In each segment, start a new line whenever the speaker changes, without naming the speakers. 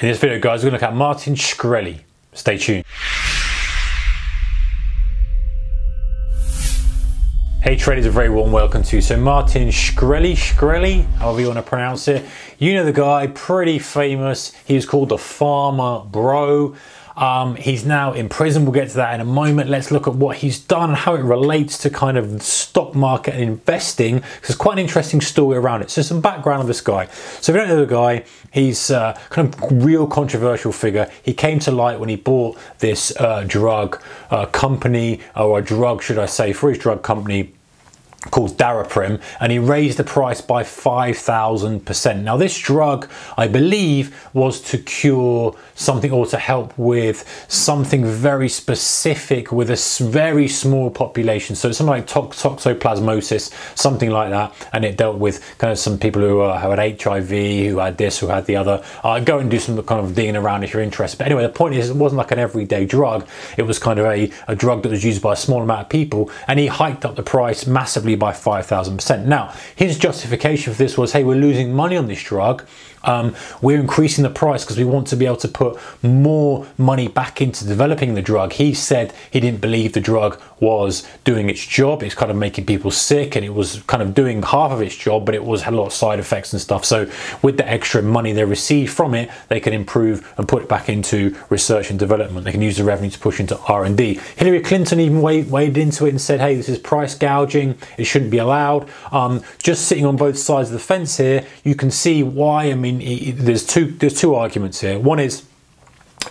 In this video, guys, we're going to look at Martin Shkreli. Stay tuned. Hey traders, a very warm welcome to you. So Martin Shkreli, however you want to pronounce it. You know the guy, pretty famous. He was called the Pharma bro. He's now in prison. We'll get to that in a moment. Let's look at what he's done and how it relates to kind of stock market and investing. There's quite an interesting story around it. So some background on this guy. So if you don't know the guy, he's kind of real controversial figure. He came to light when he bought this drug company, or a drug, should I say, for his drug company called Daraprim, and he raised the price by 5,000%. Now this drug, I believe, was to cure something or to help with something very specific with a very small population. So something like toxoplasmosis, something like that, and it dealt with kind of some people who had HIV, who had this, who had the other. Go and do some kind of digging around if you're interested. But anyway, the point is, it wasn't like an everyday drug. It was kind of a drug that was used by a small amount of people, and he hiked up the price massively by 5,000%. Now, his justification for this was, hey, we're losing money on this drug. We're increasing the price because we want to be able to put more money back into developing the drug. He said he didn't believe the drug was doing its job. It's kind of making people sick, and it was kind of doing half of its job, but had a lot of side effects and stuff. So with the extra money they received from it, they can improve and put it back into research and development. They can use the revenue to push into R&D. Hillary Clinton even waded into it and said, hey, this is price gouging. It shouldn't be allowed. Just sitting on both sides of the fence here, you can see why. I mean, there's two arguments here. One is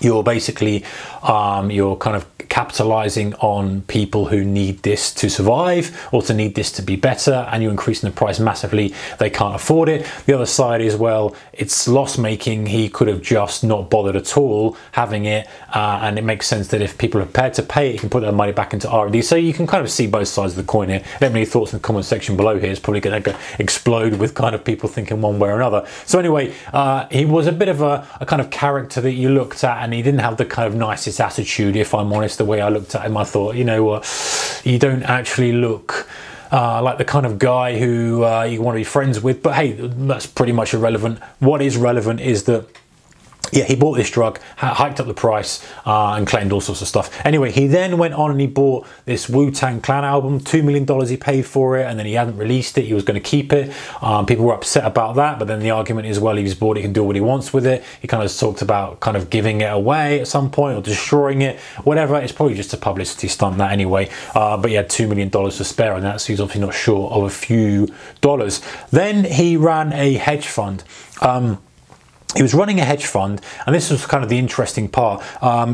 you're basically you're kind of capitalizing on people who need this to survive or to need this to be better, and you're increasing the price massively. They can't afford it. The other side is, well, it's loss making. He could have just not bothered at all having it, and it makes sense that if people are prepared to pay it, you can put their money back into R&D. So you can kind of see both sides of the coin here. Let me know your thoughts in the comment section below here. It's probably going to explode with kind of people thinking one way or another. So anyway, he was a bit of a kind of character that you looked at, and he didn't have the kind of nicest attitude, if I'm honest. The way I looked at him, I thought, you know what, you don't actually look like the kind of guy who you want to be friends with. But hey, that's pretty much irrelevant. What is relevant is that, yeah, he bought this drug, hiked up the price, and claimed all sorts of stuff. Anyway, he then went on and he bought this Wu-Tang Clan album, $2 million he paid for it, and then he hadn't released it. He was going to keep it. People were upset about that, but then the argument is, well, he's bought it, he can do what he wants with it. He kind of talked about kind of giving it away at some point or destroying it, whatever. It's probably just a publicity stunt, that anyway. But he had $2 million to spare on that, so he's obviously not short of a few dollars. Then he ran a hedge fund. He was running a hedge fund, and this was kind of the interesting part.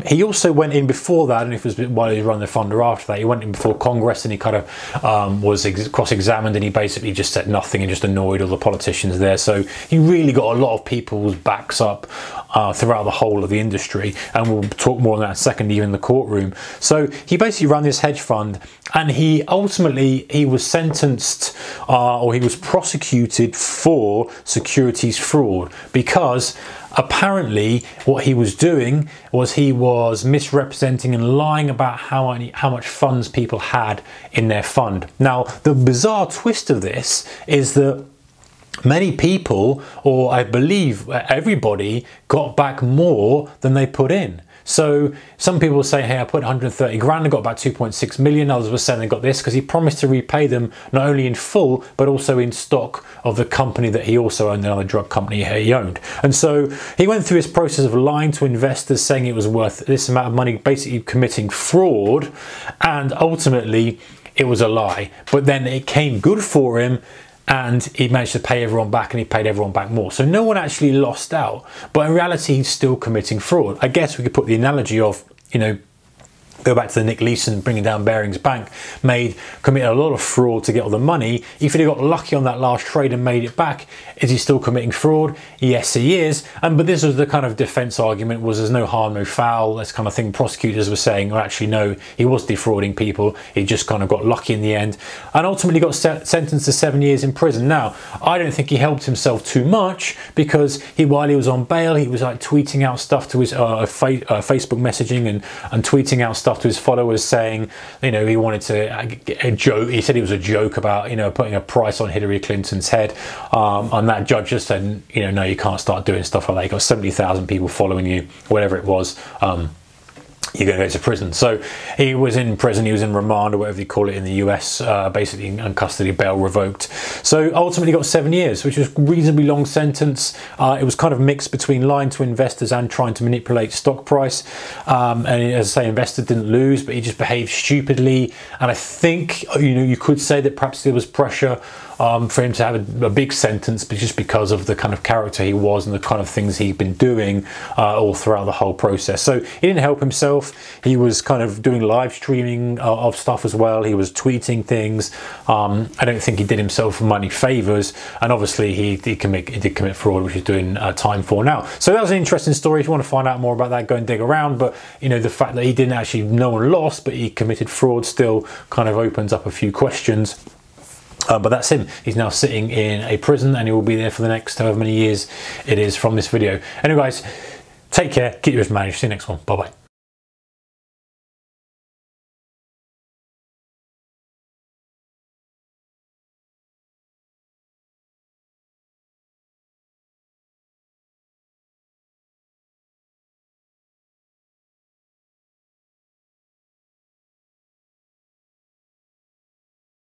He also went in before that, and if it was while he was running the fund or after that, he went in before Congress, and he kind of was cross-examined, and he basically just said nothing and just annoyed all the politicians there. So he really got a lot of people's backs up throughout the whole of the industry, and we'll talk more on that in a second, even in the courtroom. So he basically ran this hedge fund, and he was sentenced or he was prosecuted for securities fraud, because apparently what he was doing was he was misrepresenting and lying about how much funds people had in their fund. Now, the bizarre twist of this is that many people, or I believe everybody, got back more than they put in. So some people were saying, hey, I put 130 grand and got about 2.6 million. Others were saying they got this because he promised to repay them not only in full, but also in stock of the company that he also owned, another drug company he owned. And so he went through this process of lying to investors, saying it was worth this amount of money, basically committing fraud. And ultimately it was a lie. But then it came good for him, and he managed to pay everyone back, and he paid everyone back more. So no one actually lost out, but in reality, he's still committing fraud. I guess we could put the analogy of, you know, go back to the Nick Leeson bringing down Barings Bank, committed a lot of fraud to get all the money. If he'd have got lucky on that last trade and made it back, is he still committing fraud? Yes, he is. But this was the kind of defense argument, was there's no harm, no foul, this kind of thing. Prosecutors were saying, well, actually, no, he was defrauding people. He just kind of got lucky in the end, and ultimately got sentenced to 7 years in prison. Now, I don't think he helped himself too much, because while he was on bail, he was like tweeting out stuff to his Facebook messaging and tweeting out stuff stuff to his followers saying, you know, he wanted to a joke. He said he was a joke about, you know, putting a price on Hillary Clinton's head. And that judge just said, you know, no, you can't start doing stuff like that. You got 70,000 people following you, whatever it was. You're going to go to prison. So he was in prison, he was in remand or whatever you call it in the US, basically in custody, bail revoked. So ultimately got 7 years, which was a reasonably long sentence. It was kind of mixed between lying to investors and trying to manipulate stock price. And as I say, investors didn't lose, but he just behaved stupidly. And I think, you know, you could say that perhaps there was pressure for him to have a big sentence, but just because of the kind of character he was and the kind of things he'd been doing all throughout the whole process. So he didn't help himself. He was kind of doing live streaming of stuff as well. He was tweeting things. I don't think he did himself many favors, and obviously he did commit fraud, which he's doing time for now. So that was an interesting story. If you want to find out more about that, go and dig around. But you know, the fact that he didn't actually, no one lost, but he committed fraud still kind of opens up a few questions. But that's him. He's now sitting in a prison and he will be there for the next however many years it is from this video. Anyway guys, take care, keep your risk managed. See you next one. Bye bye.